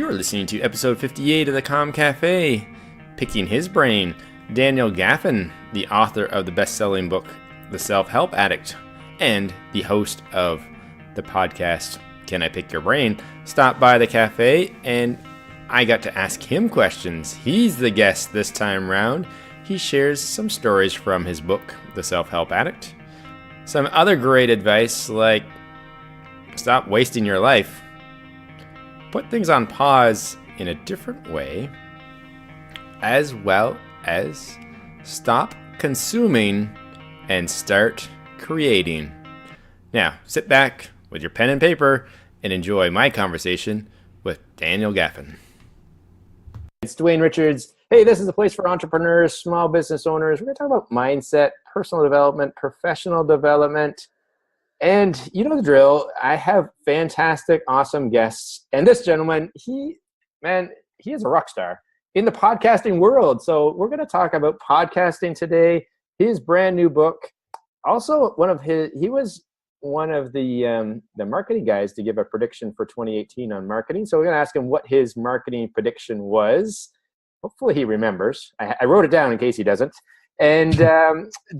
You're listening to episode 58 of the Comm Cafe. Picking his brain, Daniel Gefen, the author of the best-selling book, The Self Help Addict, and the host of the podcast, Can I Pick Your Brain, stopped by the cafe, and I got to ask him questions. He's the guest this time round. He shares some stories from his book, The Self Help Addict. Some other great advice like stop wasting your life. Put things on pause in a different way, as well as stop consuming and start creating. Now, sit back with your pen and paper and enjoy my conversation with Daniel Gefen. It's Dwayne Richards. Hey, this is a place for entrepreneurs, small business owners. We're going to talk about mindset, personal development, professional development. And you know the drill. I have fantastic, awesome guests. And this gentleman, he is a rock star in the podcasting world. So we're going to talk about podcasting today, his brand new book. Also, he was one of the marketing guys to give a prediction for 2018 on marketing. So we're going to ask him what his marketing prediction was. Hopefully he remembers. I wrote it down in case he doesn't. And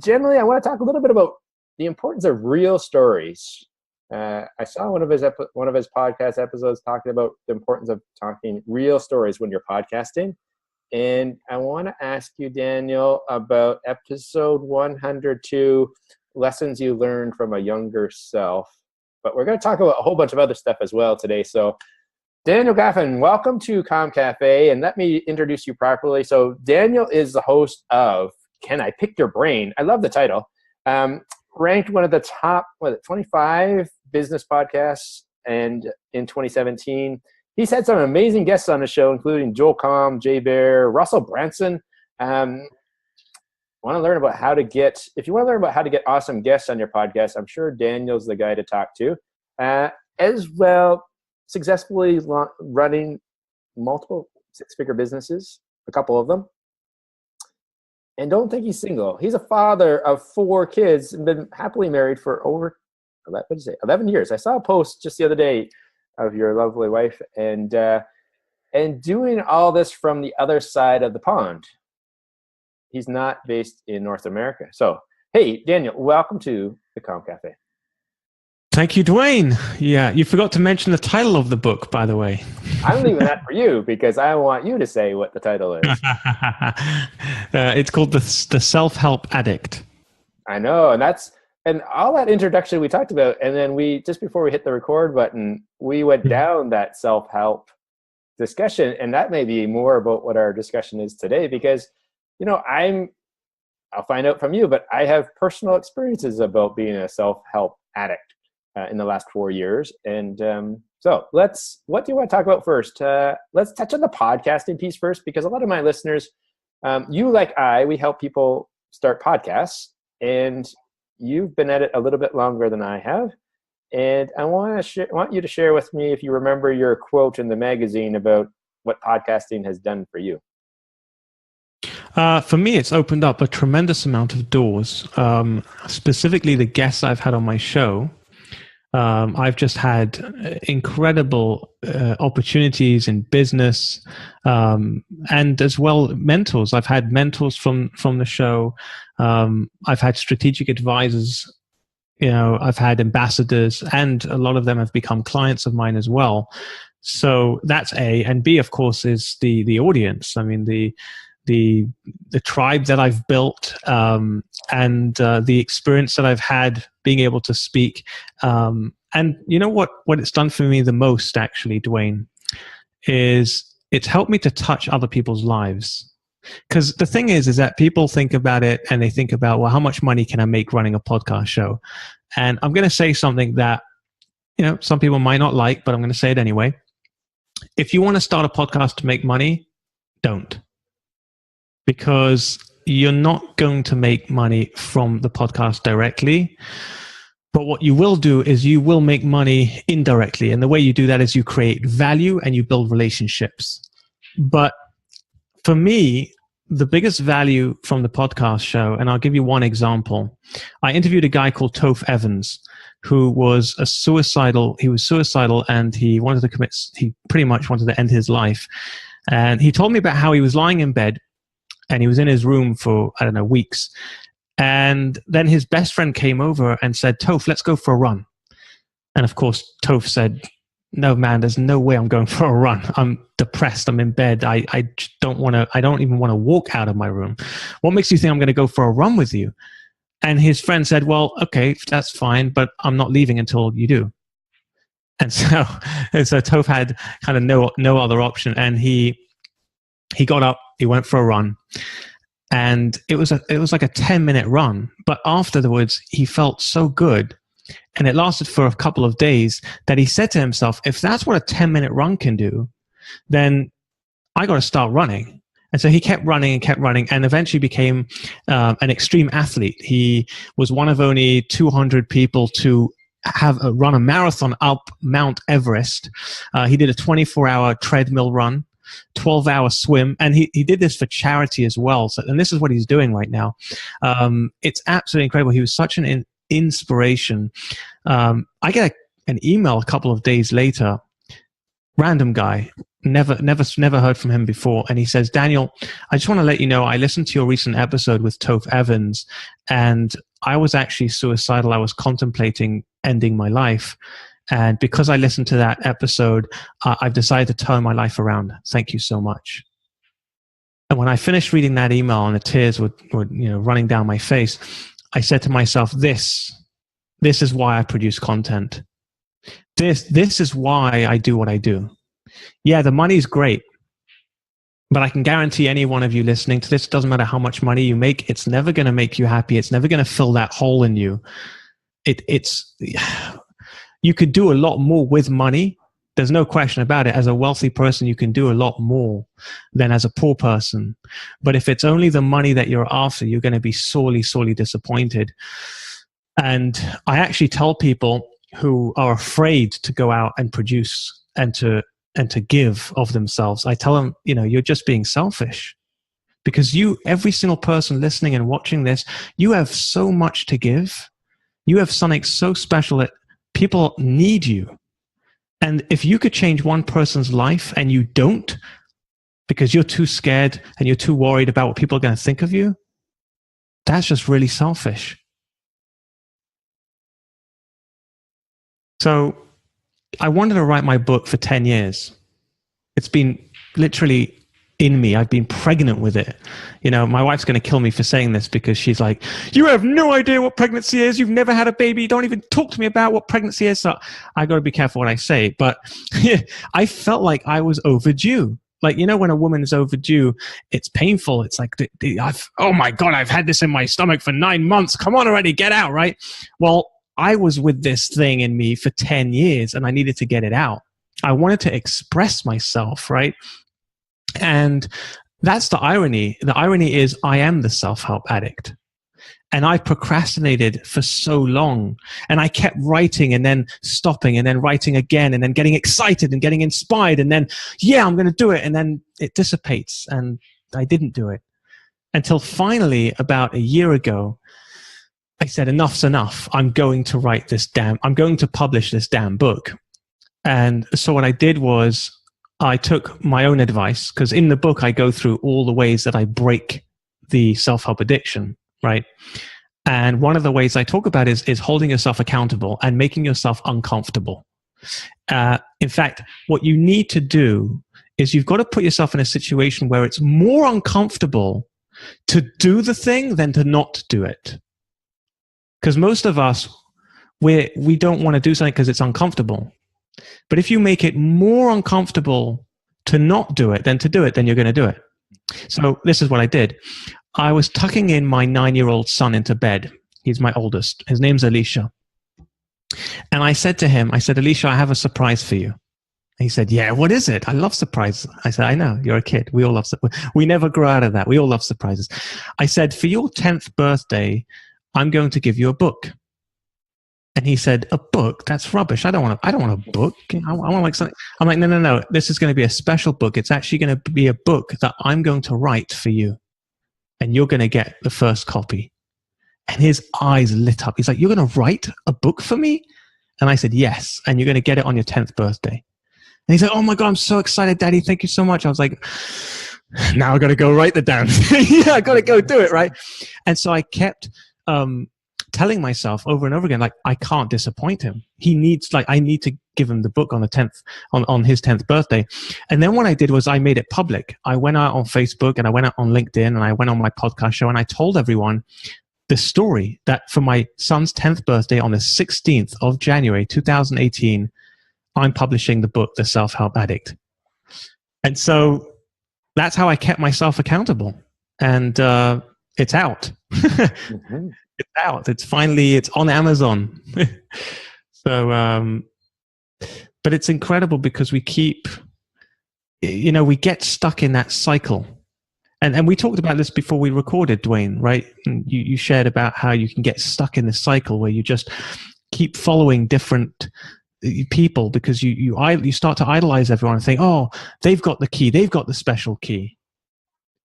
generally, I want to talk a little bit about the importance of real stories. I saw one of his podcast episodes talking about the importance of talking real stories when you're podcasting. And I want to ask you, Daniel, about episode 102, lessons you learned from a younger self. But we're going to talk about a whole bunch of other stuff as well today. So Daniel Gefen, welcome to Comm Cafe. And let me introduce you properly. So Daniel is the host of Can I Pick Your Brain? I love the title. Ranked one of the top 25 business podcasts, and in 2017 he's had some amazing guests on the show, including Joel Comm, Jay Bear, Russell Branson. If you want to learn about how to get awesome guests on your podcast, I'm sure Daniel's the guy to talk to. As well, successfully running multiple six-figure businesses, a couple of them. And don't think he's single. He's a father of 4 kids and been happily married for over 11 years. I saw a post just the other day of your lovely wife, and doing all this from the other side of the pond. He's not based in North America. So, hey, Daniel, welcome to the Comm Cafe. Thank you, Dwayne. Yeah, you forgot to mention the title of the book, by the way. I'm leaving that for you because I want you to say what the title is. It's called the Self Help Addict. I know, and all that introduction we talked about, and then just before we hit the record button, we went down that self-help discussion, and that may be more about what our discussion is today because, I'll find out from you, but I have personal experiences about being a self-help addict in the last 4 years. And so what do you want to talk about first? Let's touch on the podcasting piece first, because a lot of my listeners, you we help people start podcasts, and you've been at it a little bit longer than I have. And I want you to share with me, if you remember your quote in the magazine about what podcasting has done for you. For me, it's opened up a tremendous amount of doors, specifically the guests I've had on my show. I've just had incredible opportunities in business, and as well mentors. I've had mentors from the show. I've had strategic advisors. I've had ambassadors, and a lot of them have become clients of mine as well. So that's A, and B, of course, is the audience. I mean, the tribe that I've built, and the experience that I've had being able to speak. And you know what it's done for me the most, actually, Dwayne, is it's helped me to touch other people's lives. Because the thing is that people think about it and they think about, well, how much money can I make running a podcast show? And I'm going to say something that, some people might not like, but I'm going to say it anyway. If you want to start a podcast to make money, don't. Because you're not going to make money from the podcast directly. But what you will do is you will make money indirectly. And the way you do that is you create value and you build relationships. But for me, the biggest value from the podcast show, and I'll give you one example. I interviewed a guy called Toph Evans, who was suicidal, and he pretty much wanted to end his life. And he told me about how he was lying in bed and he was in his room for, I don't know, weeks. And then his best friend came over and said, Toph, let's go for a run. And of course, Toph said, no, man, there's no way I'm going for a run. I'm depressed. I'm in bed. I don't even want to walk out of my room. What makes you think I'm going to go for a run with you? And his friend said, well, okay, that's fine, but I'm not leaving until you do. And so Toph had kind of no other option. And he got up, he went for a run. And it was like a 10-minute run. But afterwards, he felt so good. And it lasted for a couple of days that he said to himself, if that's what a 10-minute run can do, then I got to start running. And so he kept running and eventually became an extreme athlete. He was one of only 200 people to run a marathon up Mount Everest. He did a 24-hour treadmill run, 12-hour swim, and he did this for charity as well. So, and this is what he's doing right now. It's absolutely incredible. He was such an inspiration. I get an email a couple of days later, random guy, never heard from him before, and he says, Daniel, I just want to let you know I listened to your recent episode with Toph Evans, and I was actually suicidal. I was contemplating ending my life, and because I listened to that episode, I've decided to turn my life around. Thank you so much. And when I finished reading that email and the tears were running down my face, I said to myself, this is why I produce content. This is why I do what I do. Yeah, the money's great, but I can guarantee any one of you listening to this, doesn't matter how much money you make, it's never going to make you happy. It's never going to fill that hole in you. You could do a lot more with money. There's no question about it. As a wealthy person, you can do a lot more than as a poor person. But if it's only the money that you're after, you're going to be sorely, sorely disappointed. And I actually tell people who are afraid to go out and produce and to give of themselves, I tell them, you're just being selfish. Because every single person listening and watching this, you have so much to give. You have something so special that people need you. And if you could change one person's life and you don't, because you're too scared and you're too worried about what people are going to think of you, that's just really selfish. So I wanted to write my book for 10 years. It's been literally in me. I've been pregnant with it. My wife's going to kill me for saying this because she's like, you have no idea what pregnancy is. You've never had a baby. Don't even talk to me about what pregnancy is. So I got to be careful what I say. But I felt like I was overdue. Like, when a woman is overdue, it's painful. It's like, oh my God, I've had this in my stomach for 9 months. Come on already, get out, right? Well, I was with this thing in me for 10 years and I needed to get it out. I wanted to express myself, right? And that's the irony. The irony is I am the self-help addict. And I procrastinated for so long. And I kept writing and then stopping and then writing again and then getting excited and getting inspired. And then, yeah, I'm going to do it. And then it dissipates and I didn't do it. Until finally, about a year ago, I said, enough's enough. I'm going to publish this damn book. And so what I did was I took my own advice, because in the book, I go through all the ways that I break the self-help addiction, right? And one of the ways I talk about is holding yourself accountable and making yourself uncomfortable. In fact, what you need to do is you've got to put yourself in a situation where it's more uncomfortable to do the thing than to not do it. Because most of us, we don't want to do something because it's uncomfortable. But if you make it more uncomfortable to not do it than to do it, then you're going to do it. So this is what I did. I was tucking in my 9-year-old son into bed. He's my oldest. His name's Alicia. And I said to him, Alicia, I have a surprise for you. And he said, yeah, what is it? I love surprises. I said, I know, you're a kid. We all love surprises. We never grow out of that. We all love surprises. I said, for your 10th birthday, I'm going to give you a book. And he said, a book? That's rubbish. I don't want a book. I want like something. I'm like, no. This is going to be a special book. It's actually going to be a book that I'm going to write for you. And you're going to get the first copy. And his eyes lit up. He's like, you're going to write a book for me? And I said, yes. And you're going to get it on your 10th birthday. And he's like, oh my God, I'm so excited, Daddy. Thank you so much. I was like, now I got to go write that down. Yeah, I got to go do it. Right. And so I kept telling myself over and over again, like, I can't disappoint him. He needs, like, I need to give him the book on the 10th, on his 10th birthday. And then what I did was I made it public. I went out on Facebook and I went out on LinkedIn and I went on my podcast show and I told everyone the story that for my son's 10th birthday on the 16th of January, 2018, I'm publishing the book, The Self Help Addict. And so that's how I kept myself accountable. And it's out. Mm-hmm. It's out. It's on Amazon. So, but it's incredible because we keep, we get stuck in that cycle. And we talked about this before we recorded, Dwayne, right? And you shared about how you can get stuck in this cycle where you just keep following different people because you start to idolize everyone and think, oh, they've got the key, they've got the special key.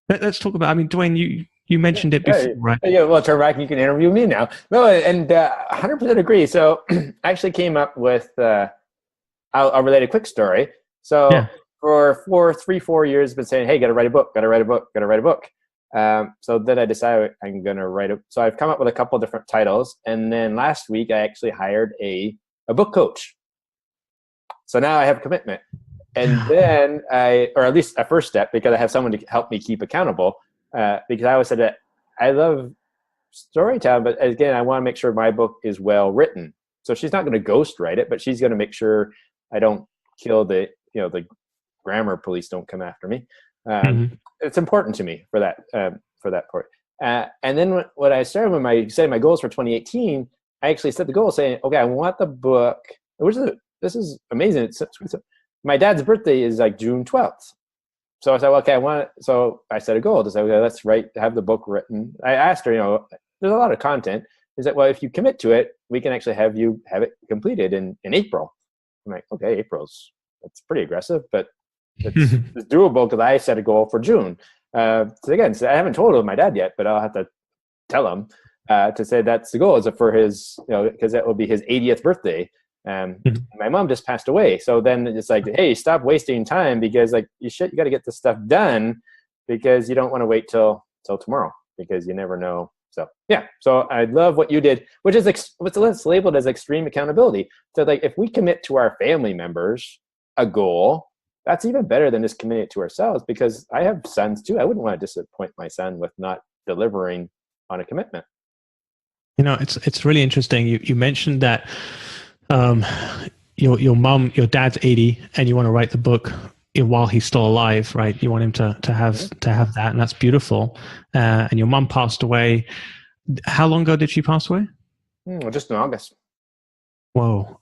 Let's talk about, Dwayne, you mentioned it before, right? Yeah, well, turn back and you can interview me now. No, and 100% agree. So I actually came up with, I'll relate a quick story. So for 4 years, I've been saying, hey, got to write a book. So then I decided I'm going to write it. So I've come up with a couple of different titles. And then last week, I actually hired a book coach. So now I have a commitment. And then or at least a first step, because I have someone to help me keep accountable. Because I always said that I love storytelling, but again, I want to make sure my book is well written. So she's not going to ghost write it, but she's going to make sure I don't kill the grammar police don't come after me. It's important to me for that part. And then when I started with setting my goals for 2018, I actually set the goal saying, okay, I want the book. This is amazing. My dad's birthday is like June 12th. So I said, well, okay, so I set a goal to say, okay, let's have the book written. I asked her, there's a lot of content. Is that, well, if you commit to it, we can actually have it completed in April. I'm like, okay, that's pretty aggressive, but it's doable because I set a goal for June. So again, I haven't told my dad yet, but I'll have to tell him to say that's the goal. Is for his, because that will be his 80th birthday. My mom just passed away. So then it's like, hey, stop wasting time because you got to get this stuff done because you don't want to wait till tomorrow because you never know. So yeah. So I love what you did, which is what's labeled as extreme accountability. So if we commit to our family members a goal, that's even better than just committing it to ourselves because I have sons too. I wouldn't want to disappoint my son with not delivering on a commitment. It's really interesting. You mentioned that your dad's 80 and you want to write the book while he's still alive, right? You want him to have that, and that's beautiful. And your mom passed away. How long ago did she pass away? Just in August. Whoa.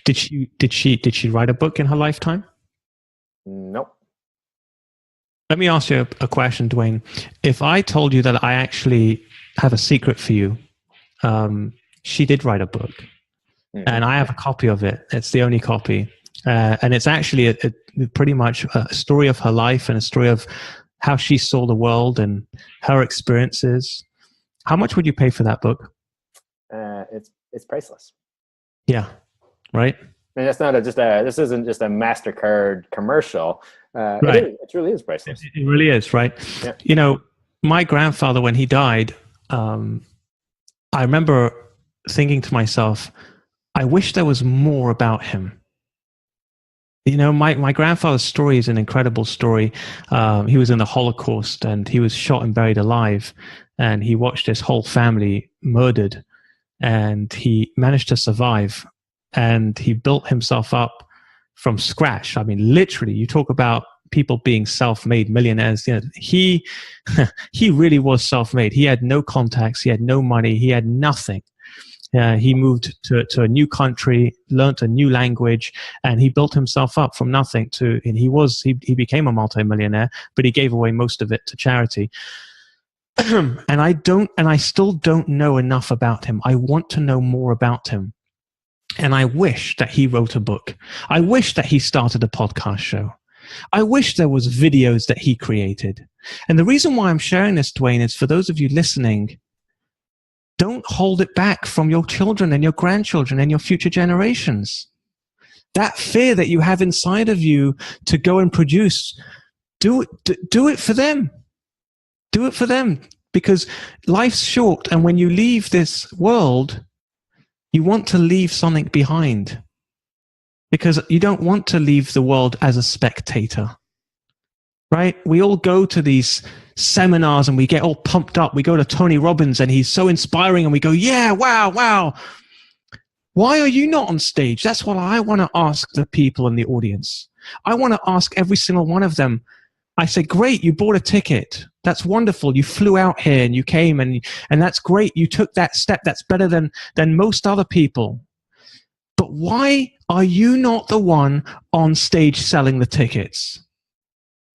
Did she write a book in her lifetime? Nope. Let me ask you a question, Dwayne. If I told you that I actually have a secret for you, she did write a book. And I have a copy of it. It's the only copy. And it's actually a pretty much a story of her life and a story of how she saw the world and her experiences. How much would you pay for that book? It's priceless. Yeah. Right? And that's not this isn't just a MasterCard commercial. Right. It truly is priceless. It really is, right? Yeah. My grandfather, when he died, I remember thinking to myself, I wish there was more about him. My grandfather's story is an incredible story. He was in the Holocaust and he was shot and buried alive, and he watched his whole family murdered, and he managed to survive, and he built himself up from scratch. Literally, you talk about people being self-made millionaires. He really was self-made. He had no contacts. He had no money. He had nothing. He moved to a new country, learned a new language, and he built himself up from nothing and he became a multimillionaire, but he gave away most of it to charity. And I still don't know enough about him. I want to know more about him. And I wish that he wrote a book. I wish that he started a podcast show. I wish there was videos that he created. And the reason why I'm sharing this, Dwayne, is for those of you listening, Don't hold it back from your children and your grandchildren and your future generations. That fear that you have inside of you to go and produce, do it for them. Do it for them, because life's short, and when you leave this world, you want to leave something behind, because you don't want to leave the world as a spectator, right? We all go to these seminars and we get all pumped up. We go to Tony Robbins and he's so inspiring and we go, yeah, wow. Why are you not on stage? That's what I want to ask the people in the audience. I want to ask every single one of them. I say, great, you bought a ticket. That's wonderful. You flew out here and you came, and that's great. You took that step. That's better than most other people. But why are you not the one on stage selling the tickets?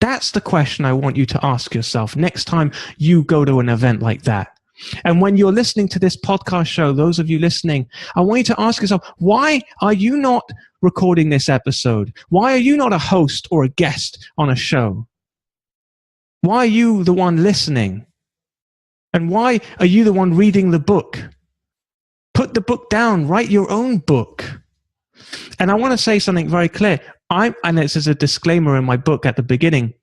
That's the question I want you to ask yourself next time you go to an event like that. And when you're listening to this podcast show, those of you listening, I want you to ask yourself, why are you not recording this episode? Why are you not a host or a guest on a show? Why are you the one listening? And why are you the one reading the book? Put the book down, write your own book. And I want to say something very clear. And this is a disclaimer in my book at the beginning,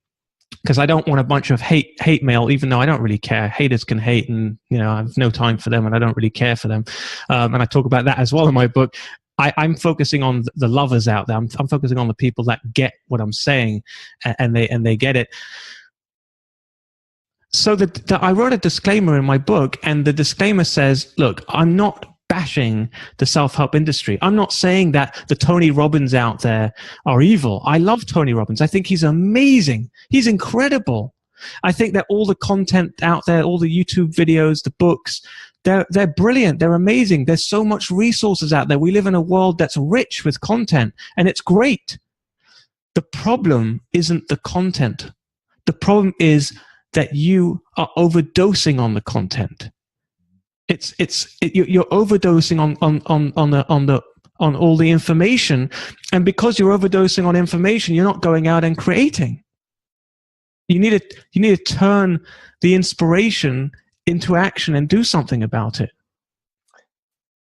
because I don't want a bunch of hate mail, even though I don't really care. Haters can hate, and I have no time for them, and I don't really care for them. And I talk about that as well in my book. I'm focusing on the lovers out there. I'm focusing on the people that get what I'm saying, and they get it. So I wrote a disclaimer in my book, and the disclaimer says, look, I'm not bashing the self-help industry. I'm not saying that the Tony Robbins out there are evil. I love Tony Robbins. I think he's amazing. He's incredible. I think that all the content out there, all the YouTube videos, the books, they're brilliant. They're amazing. There's so much resources out there. We live in a world that's rich with content, and it's great. The problem isn't the content. The problem is that you are overdosing on the content. You're overdosing on all the information, and because you're overdosing on information, you're not going out and creating. You need to turn the inspiration into action and do something about it.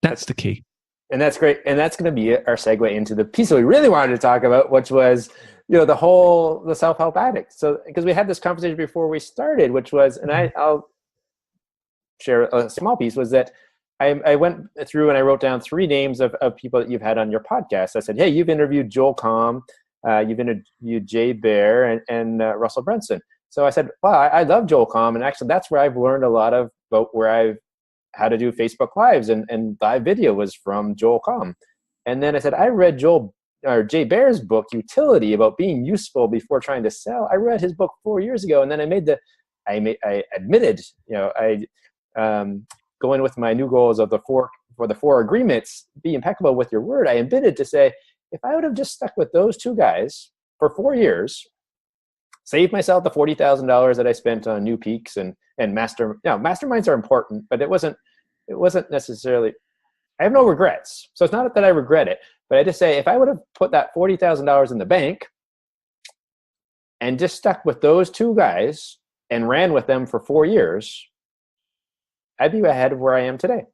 That's the key. And that's great. And that's going to be our segue into the piece that we really wanted to talk about, which was the self-help addict. So, because we had this conversation before we started, which was, and I'll share a small piece, was that I went through and I wrote down 3 names of people that you've had on your podcast. I said, hey, you've interviewed Joel Comm, you've interviewed Jay Baer and Russell Brunson. So I said, wow, I love Joel Comm. And actually that's where I've learned a lot about how to do Facebook Lives, and live video was from Joel Comm. And then I said, I read Jay Baer's book, Utility, about being useful before trying to sell. I read his book 4 years ago, and then I admitted, going with my new goals of the 4 agreements, be impeccable with your word. I admitted to say, if I would have just stuck with those 2 guys for 4 years, saved myself the $40,000 that I spent on New Peaks and masterminds are important, but it wasn't necessarily. I have no regrets. So it's not that I regret it, but I just say, if I would have put that $40,000 in the bank and just stuck with those 2 guys and ran with them for 4 years, I'd be ahead of where I am today.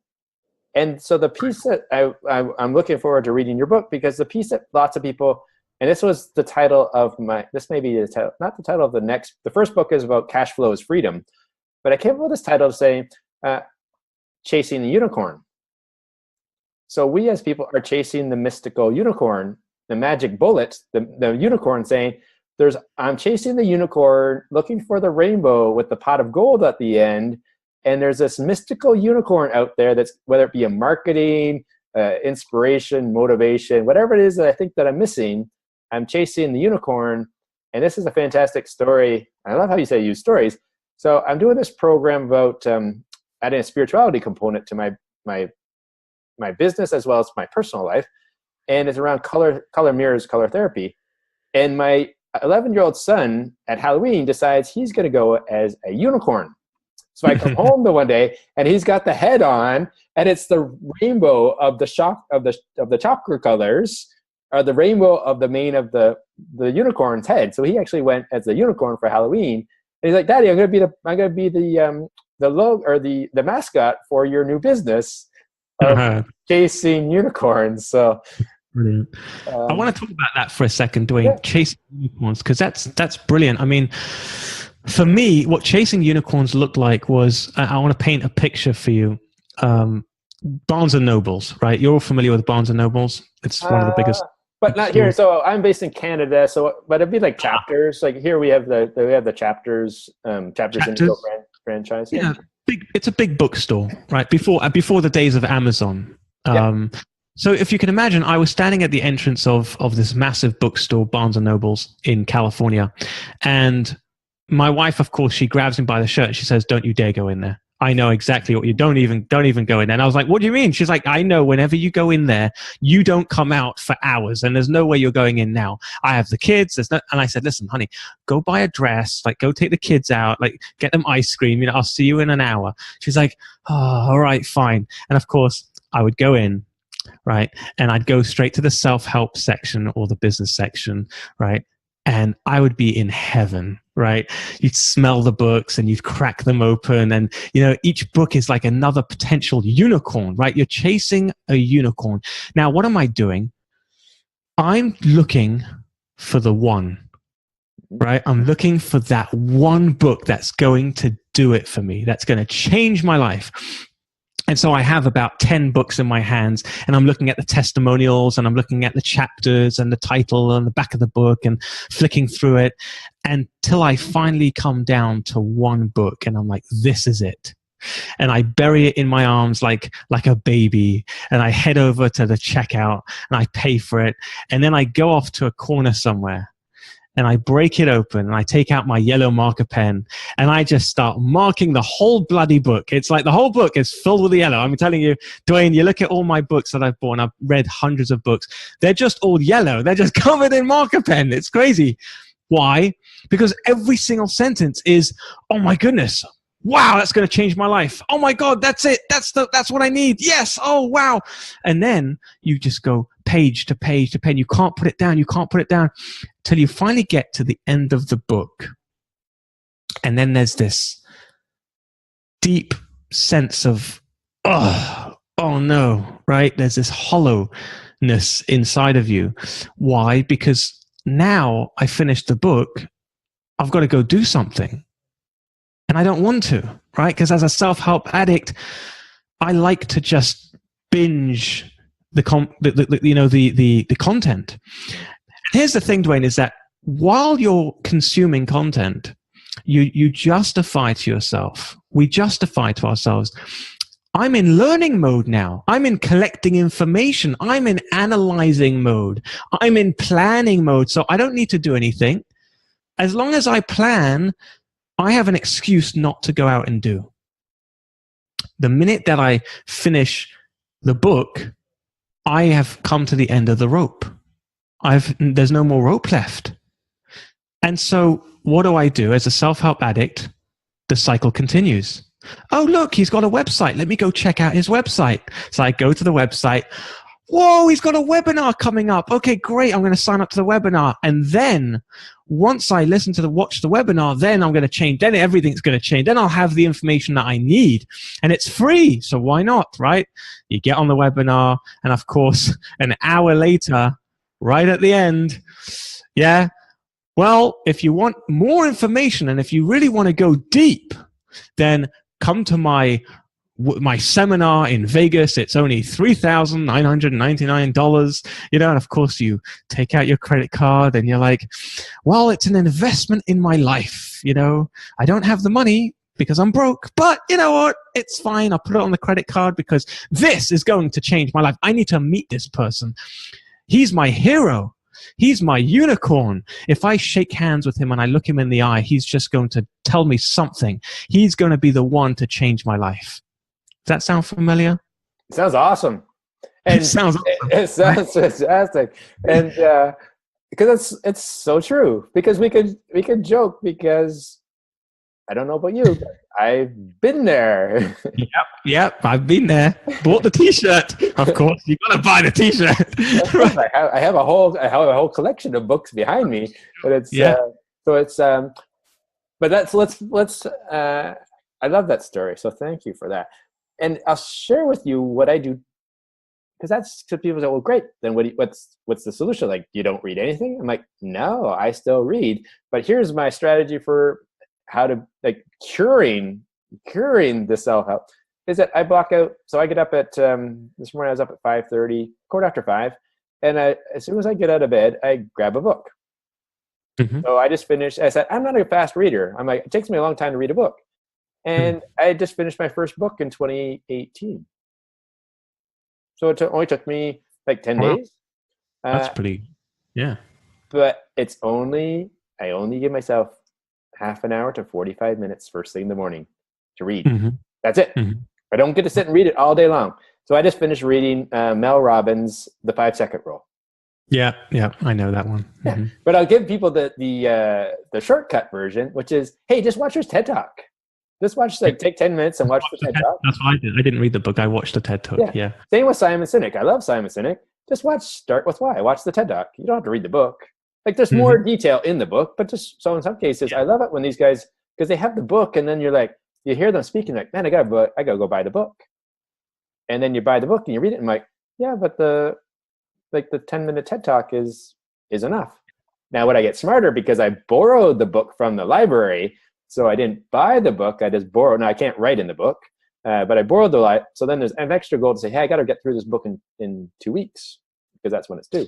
And so the piece that I'm looking forward to reading your book, because the piece that lots of people, and this was the title of this may be the title, not the title of the first book is about cash flow is freedom, but I came up with this title of saying, chasing the unicorn. So we as people are chasing the mystical unicorn, the magic bullet, the unicorn, saying, I'm chasing the unicorn, looking for the rainbow with the pot of gold at the end. And there's this mystical unicorn out there that's, whether it be a marketing, inspiration, motivation, whatever it is that I think that I'm missing, I'm chasing the unicorn. And this is a fantastic story. I love how you say use stories. So I'm doing this program about adding a spirituality component to my business as well as my personal life. And it's around color mirrors, color therapy. And my 11-year-old son at Halloween decides he's going to go as a unicorn. So I come home the one day and he's got the head on, and it's the rainbow of the chakra colors, or the rainbow of the mane of the unicorn's head. So he actually went as a unicorn for Halloween. And he's like, Daddy, I'm gonna be the the logo or the mascot for your new business of chasing unicorns. So brilliant. I want to talk about that for a second, Dwayne. Yeah. Chasing unicorns, because that's brilliant. I mean, for me, what chasing unicorns looked like was, I want to paint a picture for you. Barnes and Nobles, right? You're all familiar with Barnes and Nobles. It's one of the biggest. But not here. So I'm based in Canada. So, but it'd be like chapters. Like here we have the chapters in the franchise. Yeah, it's a big bookstore, right? Before the days of Amazon. So if you can imagine, I was standing at the entrance of this massive bookstore, Barnes and Nobles in California, and my wife, of course, she grabs me by the shirt. She says, "Don't you dare go in there. I know exactly what you don't even go in there." And I was like, "What do you mean?" She's like, "I know whenever you go in there, you don't come out for hours, and there's no way you're going in now. I have the kids. And I said, "Listen, honey, go buy a dress, like go take the kids out, like get them ice cream. You know, I'll see you in an hour." She's like, "Oh, all right, fine." And of course, I would go in, right, and I'd go straight to the self-help section or the business section, right, and I would be in heaven. Right? You'd smell the books and you'd crack them open. And, you know, each book is like another potential unicorn, right? You're chasing a unicorn. Now, what am I doing? I'm looking for the one, right? I'm looking for that one book that's going to do it for me. That's going to change my life. And so I have about 10 books in my hands, and I'm looking at the testimonials, and I'm looking at the chapters and the title on the back of the book and flicking through it until I finally come down to one book, and I'm like, this is it. And I bury it in my arms like a baby, and I head over to the checkout and I pay for it. And then I go off to a corner somewhere, and I break it open, and I take out my yellow marker pen, and I just start marking the whole bloody book. It's like the whole book is filled with yellow. I'm telling you, Dwayne, you look at all my books that I've bought, and I've read hundreds of books. They're just all yellow. They're just covered in marker pen. It's crazy. Why? Because every single sentence is, oh my goodness, wow, that's going to change my life. Oh my God, that's it. That's what I need. Yes. Oh, wow. And then you just go page to page to page. You can't put it down. You can't put it down till you finally get to the end of the book. And then there's this deep sense of, oh no, right? There's this hollowness inside of you. Why? Because now I finished the book. I've got to go do something. And I don't want to, right? Because as a self-help addict, I like to just binge the content. Here's the thing, Dwayne, is that while you're consuming content, you justify to yourself, we justify to ourselves, I'm in learning mode now. I'm in collecting information. I'm in analyzing mode. I'm in planning mode. So I don't need to do anything. As long as I plan, I have an excuse not to go out and do. The minute that I finish the book, I have come to the end of the rope. There's no more rope left. And so what do I do as a self-help addict? The cycle continues. Oh, look, he's got a website. Let me go check out his website. So I go to the website. Whoa, he's got a webinar coming up. Okay, great. I'm going to sign up to the webinar. And then once I watch the webinar, then I'm going to change. Then everything's going to change. Then I'll have the information that I need. And it's free. So why not, right? You get on the webinar. And of course, an hour later, right at the end, yeah, well, if you want more information and if you really want to go deep, then come to my seminar in Vegas. It's only $3,999, and of course you take out your credit card and you're like, well, it's an investment in my life. I don't have the money because I'm broke, but you know what? It's fine. I'll put it on the credit card because this is going to change my life. I need to meet this person. He's my hero. He's my unicorn. If I shake hands with him and I look him in the eye, he's just going to tell me something. He's going to be the one to change my life. Does that sound familiar? It sounds awesome. And it sounds fantastic. And because it's so true. Because we could joke because I don't know about you, but I've been there. Yep, I've been there. Bought the T-shirt. Of course, you got to buy the T-shirt. Right. I have a whole collection of books behind me, but it's but let's I love that story. So thank you for that. And I'll share with you what I do, because that's to people say, well, great. Then what's the solution? Like, you don't read anything? I'm like, no, I still read. But here's my strategy for how to like curing the self-help is that I block out. So I get up at this morning I was up at 5:30, quarter after 5, and as soon as I get out of bed, I grab a book. Mm-hmm. So I just finished. I said, I'm not a fast reader. I'm like, it takes me a long time to read a book. And I just finished my first book in 2018. So it only took me like 10 days. That's pretty, yeah. But I only give myself half an hour to 45 minutes first thing in the morning to read. Mm-hmm. That's it. Mm-hmm. I don't get to sit and read it all day long. So I just finished reading Mel Robbins' The 5-Second Rule. Yeah, I know that one. Yeah. Mm-hmm. But I'll give people the shortcut version, which is, hey, just watch his TED Talk. Just watch, like, take 10 minutes and watch the TED Talk. That's what I did. I didn't read the book. I watched the TED Talk. Yeah. Same with Simon Sinek. I love Simon Sinek. Just start with why. Watch the TED Talk. You don't have to read the book. Like, there's more detail in the book, but just so in some cases, I love it when these guys, because they have the book, and then you're like, you hear them speaking, like, man, I gotta go buy the book. And then you buy the book and you read it, and I'm like, yeah, but the 10-minute TED Talk is enough. Now, would I get smarter because I borrowed the book from the library? So I didn't buy the book. I just borrowed. Now I can't write in the book, but I borrowed so then there's an extra goal to say, hey, I got to get through this book in 2 weeks because that's when it's due.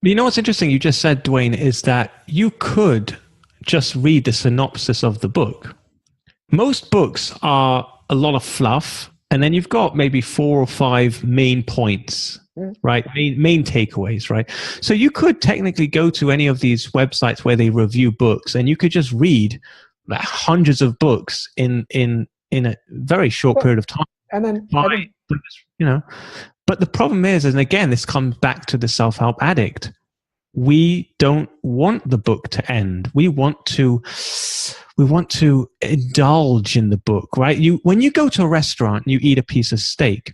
You know what's interesting? You just said, Dwayne, is that you could just read the synopsis of the book. Most books are a lot of fluff, and then you've got maybe 4 or 5 main points, right? Main takeaways, right? So you could technically go to any of these websites where they review books, and you could just read hundreds of books in a very short period of time. And then, but the problem is, and again, this comes back to the self-help addict. We don't want the book to end. We want to indulge in the book, right? When you go to a restaurant and you eat a piece of steak,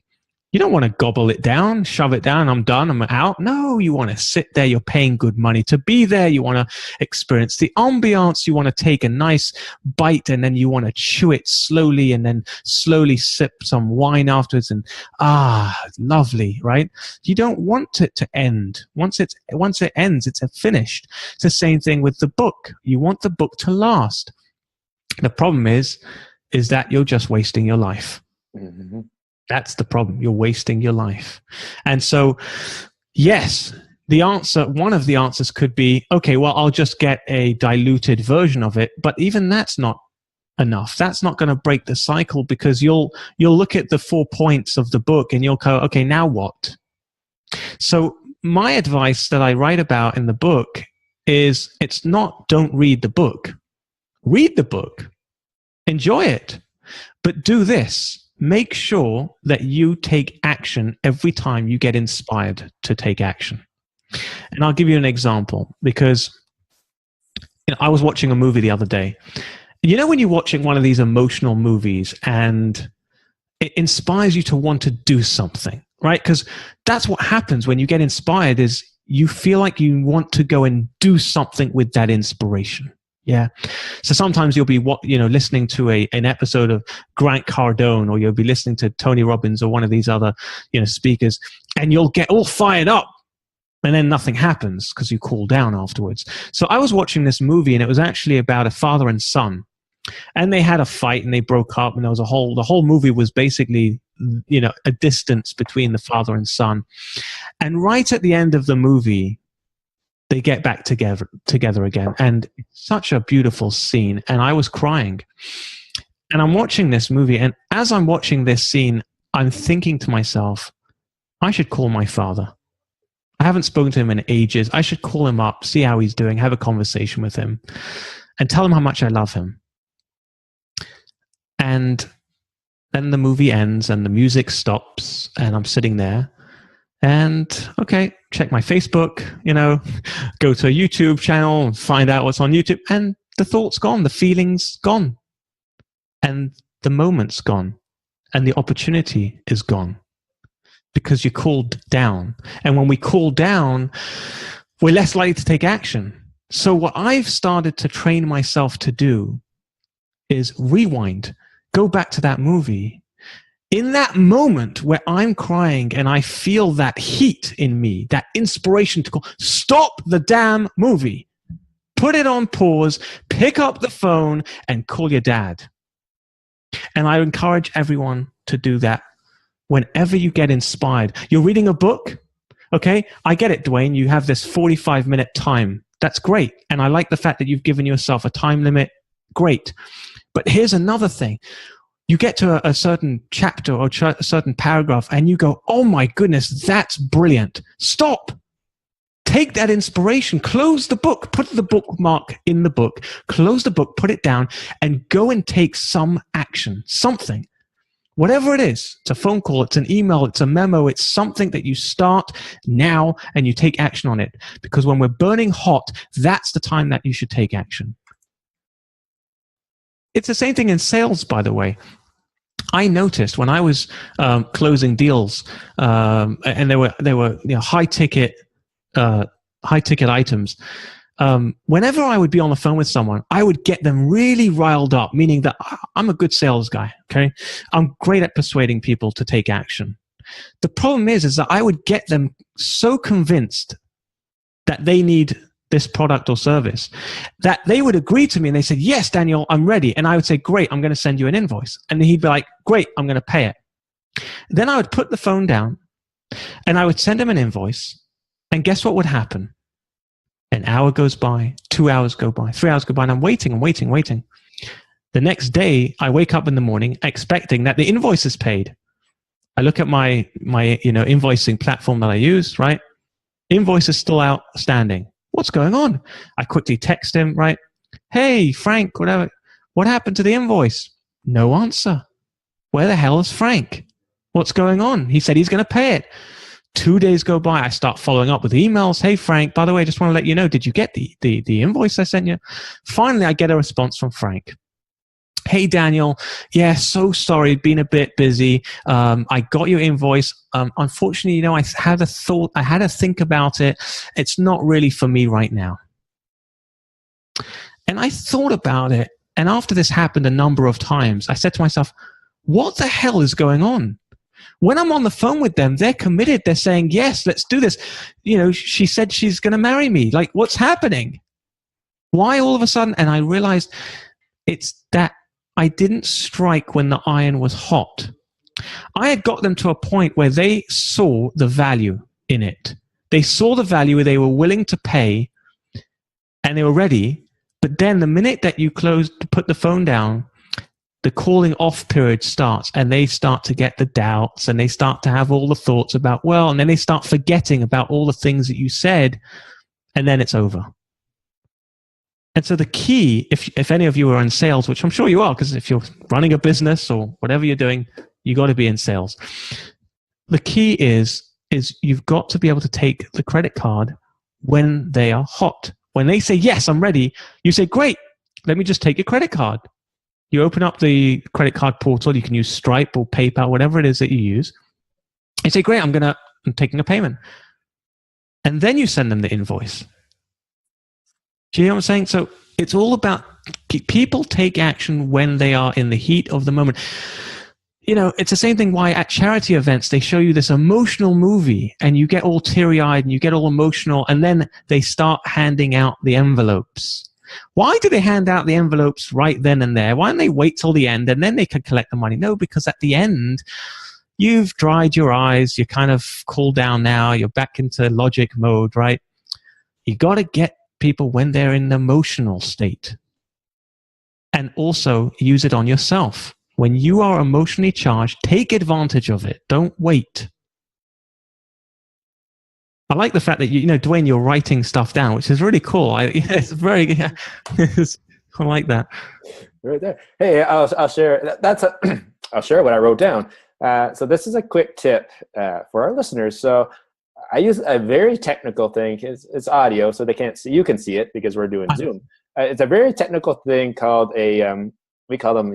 you don't want to gobble it down, shove it down, I'm done, I'm out. No, you want to sit there. You're paying good money to be there. You want to experience the ambiance. You want to take a nice bite, and then you want to chew it slowly, and then slowly sip some wine afterwards. And lovely, right? You don't want it to end. Once it ends, it's finished. It's the same thing with the book. You want the book to last. The problem is that you're just wasting your life. Mm-hmm. That's the problem. You're wasting your life. And so, yes, one of the answers could be, okay, well, I'll just get a diluted version of it. But even that's not enough. That's not going to break the cycle, because you'll look at the 4 points of the book and you'll go, okay, now what? So my advice that I write about in the book is, it's not don't read the book. Read the book. Enjoy it. But do this. Make sure that you take action every time you get inspired to take action. And I'll give you an example, because I was watching a movie the other day. When you're watching one of these emotional movies and it inspires you to want to do something, right? Because that's what happens when you get inspired, is you feel like you want to go and do something with that inspiration. Yeah. So sometimes you'll be listening to an episode of Grant Cardone, or you'll be listening to Tony Robbins or one of these other speakers, and you'll get all fired up, and then nothing happens because you cool down afterwards. So I was watching this movie, and it was actually about a father and son, and they had a fight and they broke up, and there was the whole movie was basically a distance between the father and son. And right at the end of the movie, they get back together again. And it's such a beautiful scene. And I was crying. And I'm watching this movie. And as I'm watching this scene, I'm thinking to myself, I should call my father. I haven't spoken to him in ages. I should call him up, see how he's doing, have a conversation with him, and tell him how much I love him. And then the movie ends and the music stops, and I'm sitting there. And okay, check my Facebook, go to a YouTube channel and find out what's on YouTube. And the thought's gone, the feeling's gone, and the moment's gone, and the opportunity is gone, because you cooled down. And when we cool down, we're less likely to take action. So what I've started to train myself to do is rewind. go back to that movie. In that moment where I'm crying and I feel that heat in me, that inspiration to go, stop the damn movie. Put it on pause, pick up the phone, and call your dad. And I encourage everyone to do that whenever you get inspired. You're reading a book, okay? I get it, Dwayne. You have this 45-minute time. That's great. And I like the fact that you've given yourself a time limit. Great. But here's another thing. You get to a certain chapter or a certain paragraph and you go, oh my goodness, that's brilliant. Stop. Take that inspiration, close the book, put the bookmark in the book, close the book, put it down, and go and take some action, something. Whatever it is, it's a phone call, it's an email, it's a memo, it's something that you start now and you take action on it. Because when we're burning hot, that's the time that you should take action. It's the same thing in sales, by the way. I noticed when I was closing deals, and they were high ticket items. Whenever I would be on the phone with someone, I would get them really riled up, meaning that I'm a good sales guy. Okay, I'm great at persuading people to take action. The problem is that I would get them so convinced that they need this product or service that they would agree to me and they said, yes, Daniel, I'm ready. And I would say, great, I'm going to send you an invoice. And he'd be like, great, I'm going to pay it. Then I would put the phone down and I would send him an invoice. And guess what would happen? An hour goes by, 2 hours go by, 3 hours go by, and I'm waiting. The next day, I wake up in the morning expecting that the invoice is paid. I look at my invoicing platform that I use, right? Invoice is still outstanding. What's going on? I quickly text him, right? Hey, Frank, whatever. What happened to the invoice? No answer. Where the hell is Frank? What's going on? He said he's going to pay it. 2 days go by. I start following up with emails. Hey, Frank, by the way, I just want to let you know, did you get the invoice I sent you? Finally, I get a response from Frank. Hey, Daniel. Yeah, so sorry. Been a bit busy. I got your invoice. Unfortunately, I had to think about it. It's not really for me right now. And I thought about it. And after this happened a number of times, I said to myself, what the hell is going on? When I'm on the phone with them, they're committed. They're saying, yes, let's do this. She said she's going to marry me. Like, what's happening? Why all of a sudden? And I realized it's that I didn't strike when the iron was hot. I had got them to a point where they saw the value in it. They saw the value, they were willing to pay, and they were ready. But then the minute that you put the phone down, the calling off period starts, and they start to get the doubts, and they start to have all the thoughts about, and then they start forgetting about all the things that you said, and then it's over. And so the key, if any of you are in sales, which I'm sure you are, because if you're running a business or whatever you're doing, you got to be in sales. The key is you've got to be able to take the credit card when they are hot. When they say, yes, I'm ready, you say, great, let me just take your credit card. You open up the credit card portal. You can use Stripe or PayPal, whatever it is that you use. You say, great, I'm taking a payment. And then you send them the invoice. Do you know what I'm saying? So it's all about people take action when they are in the heat of the moment. It's the same thing why at charity events, they show you this emotional movie and you get all teary-eyed and you get all emotional, and then they start handing out the envelopes. Why do they hand out the envelopes right then and there? Why don't they wait till the end and then they can collect the money? No, because at the end, you've dried your eyes, you're kind of cooled down now, you're back into logic mode, right? You got to get people when they're in an emotional state. And also use it on yourself. When you are emotionally charged, take advantage of it. Don't wait. I like the fact that Dwayne, you're writing stuff down, which is really cool. It's very, I like that. Right there. Hey, I'll share. I'll share what I wrote down. So this is a quick tip for our listeners. So I use a very technical thing. It's audio, so they can't see. You can see it because we're doing Zoom. It's a very technical thing called we call them,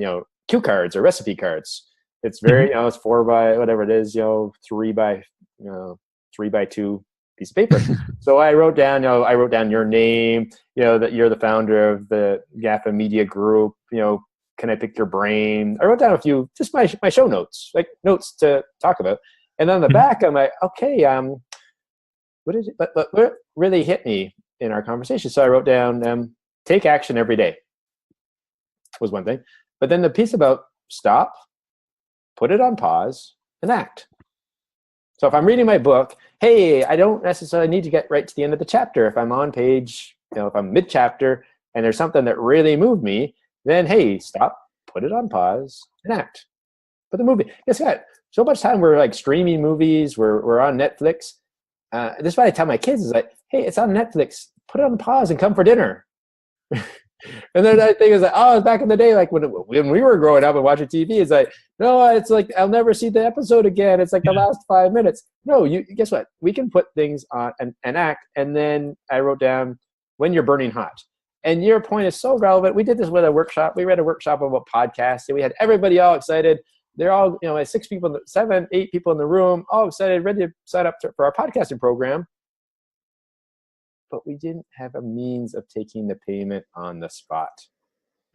cue cards or recipe cards. It's very, it's 4 by whatever it is, 3 by 2 piece of paper. So I wrote down your name, that you're the founder of the Gefen Media Group, can I pick your brain? I wrote down a few, just my show notes, like notes to talk about. And on the back, I'm like, okay, what is it? But what really hit me in our conversation? So I wrote down, take action every day was one thing. But then the piece about stop, put it on pause, and act. So if I'm reading my book, hey, I don't necessarily need to get right to the end of the chapter. If I'm on page, if I'm mid-chapter and there's something that really moved me, then hey, stop, put it on pause, and act. But the movie, guess what? So much time we're like streaming movies, we're on Netflix. This is what I tell my kids is like, hey, it's on Netflix, put it on pause and come for dinner. And then I think it's like, oh, back in the day, like when we were growing up and watching TV, it's like, no, it's like, I'll never see the episode again. It's like the last 5 minutes. No, guess what? We can put things on and act. And then I wrote down when you're burning hot. And your point is so relevant. We did this with a workshop. We read a workshop about podcasts, and we had everybody all excited. They're all, 6 people, 7, 8 people in the room, all excited, ready to sign up for our podcasting program. But we didn't have a means of taking the payment on the spot.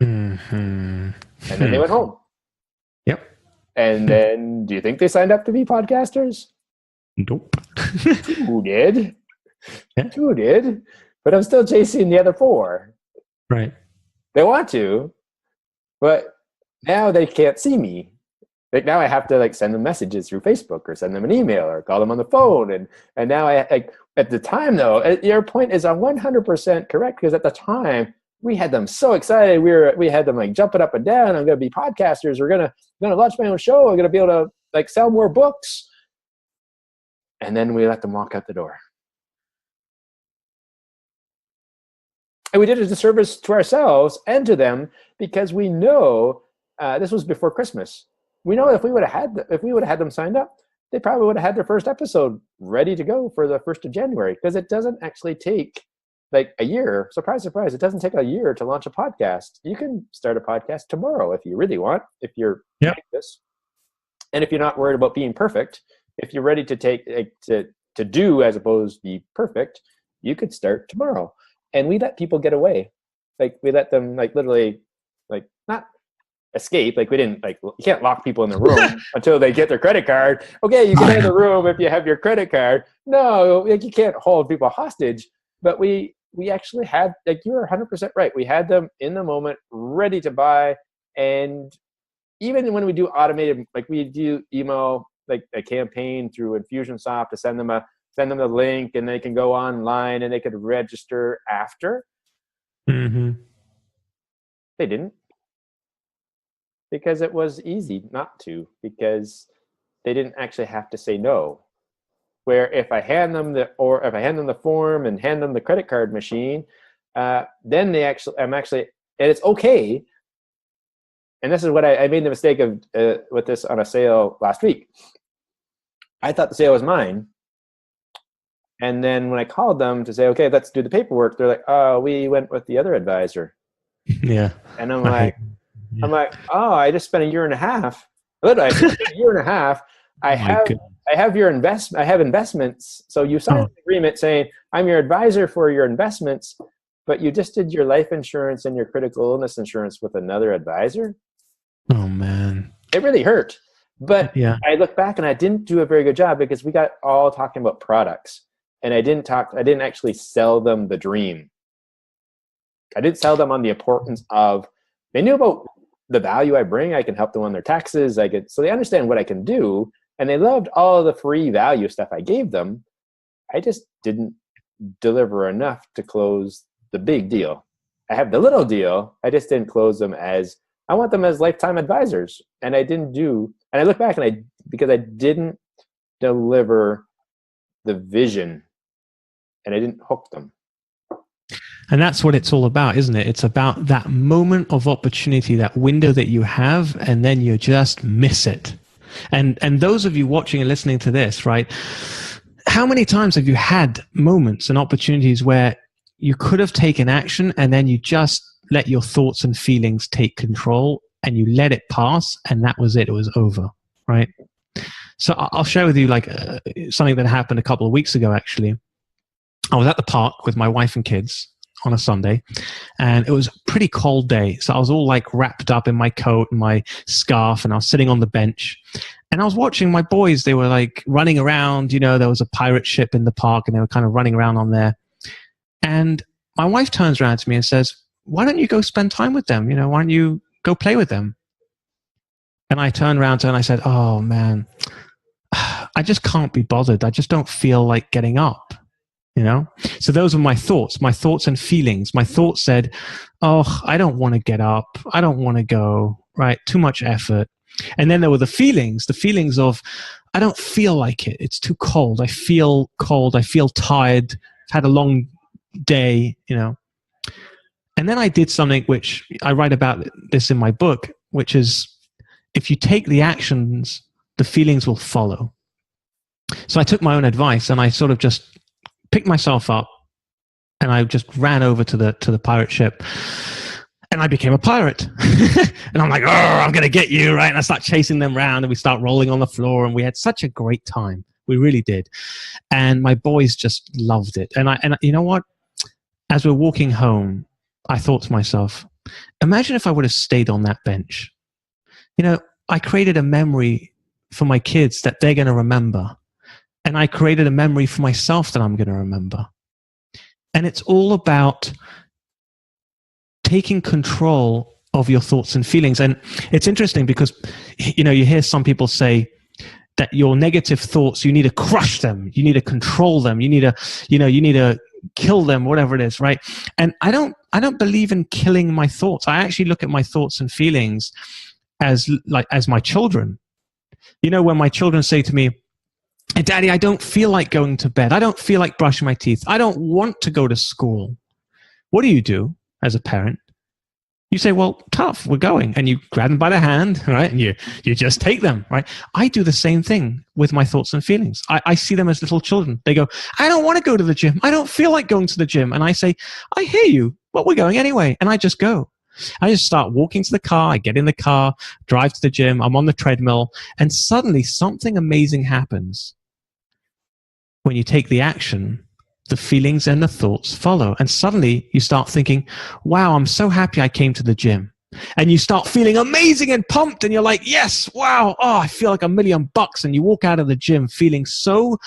Mm-hmm. And then they went home. Yep. And then, do you think they signed up to be podcasters? Nope. 2 did. Yeah. 2 did. But I'm still chasing the other 4. Right. They want to, but now they can't see me. Like now I have to like send them messages through Facebook or send them an email or call them on the phone. And now I like at the time though, your point is 100% correct, because at the time we had them so excited. We had them like jumping up and down. I'm going to be podcasters. We're going to launch my own show. I'm going to be able to like sell more books. And then we let them walk out the door. And we did a disservice to ourselves and to them, because we know this was before Christmas. We know if we would have had them signed up, they probably would have had their first episode ready to go for the 1st of January, because it doesn't actually take like a year. Surprise, surprise. It doesn't take a year to launch a podcast. You can start a podcast tomorrow if you really want, if you're like this. And if you're not worried about being perfect, if you're ready to take to do as opposed to be perfect, you could start tomorrow. And we let people get away. Like we let them like literally like not escape. Like we didn't like, you can't lock people in the room until they get their credit card. Okay, you get in the room if you have your credit card. No, like you can't hold people hostage. But we actually had, like you're 100% right. We had them in the moment, ready to buy. And even when we do automated, like we do email, like a campaign through Infusionsoft to send them the link, and they can go online and they could register after. Mm-hmm. They didn't. Because it was easy not to, because they didn't actually have to say no. Where if I hand them the form and hand them the credit card machine, then I'm actually, and it's okay. And this is what I made the mistake of with this on a sale last week. I thought the sale was mine. And then when I called them to say, okay, let's do the paperwork, they're like, oh, we went with the other advisor. Yeah. And I'm like, oh, I just spent a year and a half. Literally, I spent a year and a half. I have your investment. I have investments. So you signed an agreement saying I'm your advisor for your investments, but you just did your life insurance and your critical illness insurance with another advisor. Oh man, it really hurt. But yeah, I look back and I didn't do a very good job, because we got all talking about products, and I didn't actually sell them the dream. I didn't sell them on the importance of. They knew about the value I bring. I can help them on their taxes. So they understand what I can do, and they loved all of the free value stuff I gave them. I just didn't deliver enough to close the big deal. I have the little deal. I just didn't close them I want them as lifetime advisors. And I didn't do, and I look back and because I didn't deliver the vision, and I didn't hook them. And that's what it's all about, isn't it? It's about that moment of opportunity, that window that you have, and then you just miss it. And those of you watching and listening to this, right? How many times have you had moments and opportunities where you could have taken action, and then you just let your thoughts and feelings take control, and you let it pass, and that was it. It was over, right? So I'll share with you like something that happened a couple of weeks ago, actually. I was at the park with my wife and kids. on a Sunday, and it was a pretty cold day. So I was all like wrapped up in my coat and my scarf, and I was sitting on the bench, and I was watching my boys. They were like running around. There was a pirate ship in the park, and they were kind of running around on there. And my wife turns around to me and says, "Why don't you go spend time with them? Why don't you go play with them?" And I turned around to her and I said, "Oh man, I just can't be bothered. I just don't feel like getting up." So those were my thoughts and feelings. My thoughts said, "Oh, I don't want to get up. I don't want to go, right? Too much effort." And then there were the feelings of, "I don't feel like it. It's too cold. I feel cold. I feel tired. I've had a long day, And then I did something which I write about this in my book, which is, if you take the actions, the feelings will follow. So I took my own advice and I sort of just picked myself up and I just ran over to the pirate ship and I became a pirate. And I'm like, "Oh, I'm going to get you," right? And I start chasing them around and we start rolling on the floor and we had such a great time. We really did. And my boys just loved it. And you know what? As we're walking home, I thought to myself, imagine if I would have stayed on that bench. I created a memory for my kids that they're going to remember. And I created a memory for myself that I'm going to remember. And it's all about taking control of your thoughts and feelings. And it's interesting because, you hear some people say that your negative thoughts, you need to crush them. You need to control them. You need to kill them, whatever it is, right? And I don't believe in killing my thoughts. I actually look at my thoughts and feelings as my children. When my children say to me, "Hey, Daddy, I don't feel like going to bed. I don't feel like brushing my teeth. I don't want to go to school." What do you do as a parent? You say, "Well, tough, we're going." And you grab them by the hand, right? And you just take them, right? I do the same thing with my thoughts and feelings. I see them as little children. They go, "I don't want to go to the gym. I don't feel like going to the gym." And I say, "I hear you, but we're going anyway." And I just go. I just start walking to the car. I get in the car, drive to the gym. I'm on the treadmill. And suddenly something amazing happens. When you take the action, the feelings and the thoughts follow. And suddenly you start thinking, "Wow, I'm so happy I came to the gym." And you start feeling amazing and pumped. And you're like, "Yes, wow. Oh, I feel like $1,000,000. And you walk out of the gym feeling so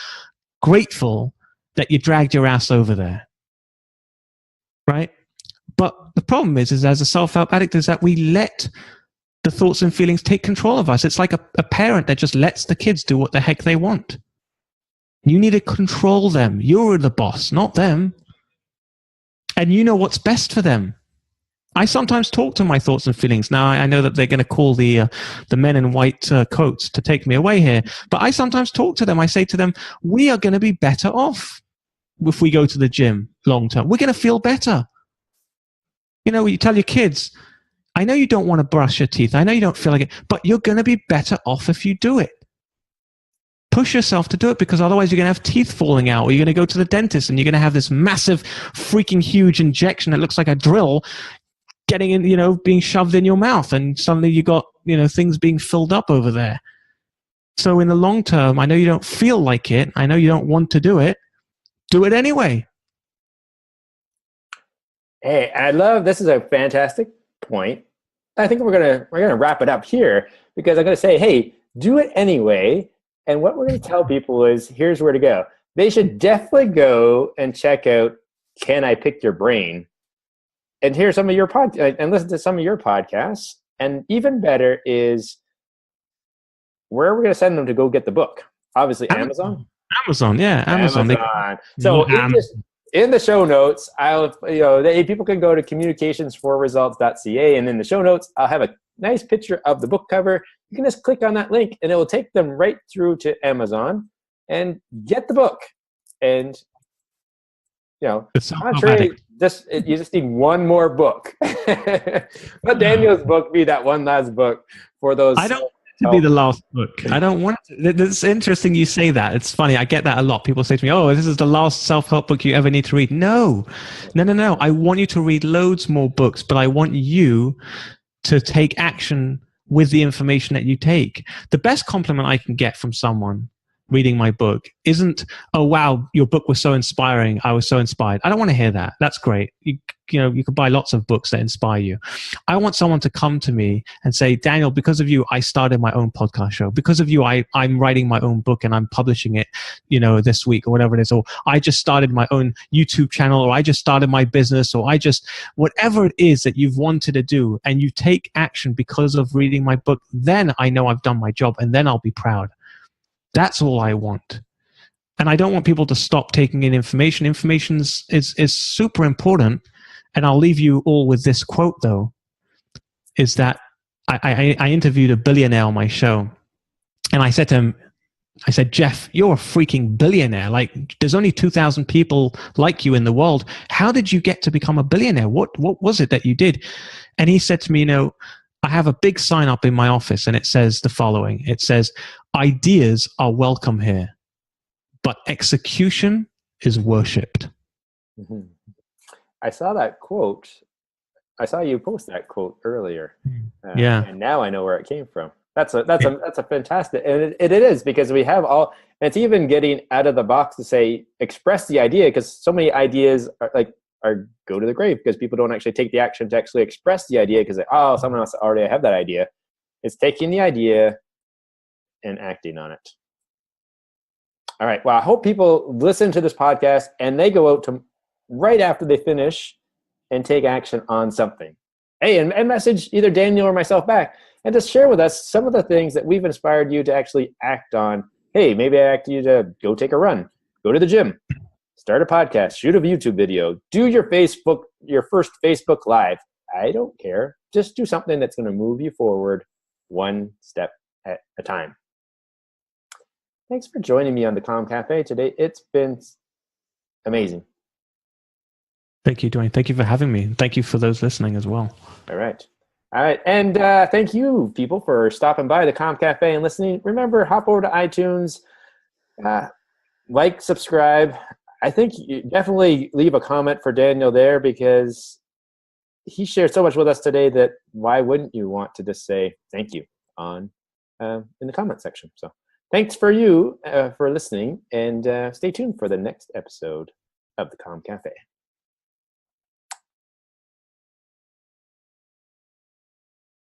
grateful that you dragged your ass over there. Right? But the problem is as a self-help addict is that we let the thoughts and feelings take control of us. It's like a parent that just lets the kids do what the heck they want. You need to control them. You're the boss, not them. And you know what's best for them. I sometimes talk to my thoughts and feelings. Now, I know that they're going to call the men in white coats to take me away here. But I sometimes talk to them. I say to them, we are going to be better off if we go to the gym long term. We're going to feel better. You tell your kids, I know you don't want to brush your teeth. I know you don't feel like it. But you're going to be better off if you do it. Push yourself to do it, because otherwise you're going to have teeth falling out, or you're going to go to the dentist and you're going to have this massive, freaking huge injection that looks like a drill getting in, being shoved in your mouth, and suddenly you got, things being filled up over there. So in the long term, I know you don't feel like it. I know you don't want to do it. Do it anyway. Hey, I love, this is a fantastic point. I think we're gonna wrap it up here, because I'm gonna say, hey, do it anyway. And what we're going to tell people is, here's where to go. They should definitely go and check out Can I Pick Your Brain? And hear some of your and listen to some of your podcasts. And even better is, where are we going to send them to go get the book? Obviously, Amazon. Amazon, yeah, Amazon. So in the show notes, people can go to communicationsforresults.ca, and in the show notes, I'll have a nice picture of the book cover. You can just click on that link and it will take them right through to Amazon and get the book. And, contrary, you just need one more book. Let Daniel's book be that one last book for those. I don't want it to be the last book. I don't want it to. It's interesting you say that. It's funny. I get that a lot. People say to me, "Oh, this is the last self-help book you ever need to read." No. I want you to read loads more books, but I want you to take action with the information that you take. The best compliment I can get from someone reading my book isn't, oh, wow, your book was so inspiring. I was so inspired. I don't want to hear that. That's great. You could buy lots of books that inspire you. I want someone to come to me and say, Daniel, because of you, I started my own podcast show. Because of you, I'm writing my own book and I'm publishing it, this week or whatever it is. Or I just started my own YouTube channel, or I just started my business, or whatever it is that you've wanted to do, and you take action because of reading my book, then I know I've done my job, and then I'll be proud. That's all I want. And I don't want people to stop taking in information. Information is super important. And I'll leave you all with this quote, though, is that I interviewed a billionaire on my show. And I said to him, Jeff, you're a freaking billionaire. Like, there's only 2,000 people like you in the world. How did you get to become a billionaire? What was it that you did? And he said to me, I have a big sign up in my office, and it says the following. It says, ideas are welcome here, but execution is worshipped. Mm-hmm. I saw that quote. I saw you post that quote earlier. Yeah. And now I know where it came from. That's a fantastic, and it is, because we have all, and it's even getting out of the box to say, express the idea, because so many ideas are go to the grave because people don't actually take the action to actually express the idea, because someone else already have that idea. It's taking the idea and acting on it. All right. Well, I hope people listen to this podcast and they go out to right after they finish and take action on something. Hey, and message either Daniel or myself back and just share with us some of the things that we've inspired you to actually act on. Hey, maybe I asked you to go take a run, go to the gym, start a podcast, shoot a YouTube video, do your first Facebook Live. I don't care. Just do something that's going to move you forward one step at a time. Thanks for joining me on the Comm Cafe today. It's been amazing. Thank you, Dwayne. Thank you for having me. Thank you for those listening as well. All right. And thank you, people, for stopping by the Comm Cafe and listening. Remember, hop over to iTunes, subscribe. I think you definitely leave a comment for Daniel there, because he shared so much with us today that why wouldn't you want to just say thank you in the comment section. So thanks for you for listening, and stay tuned for the next episode of the Comm Cafe.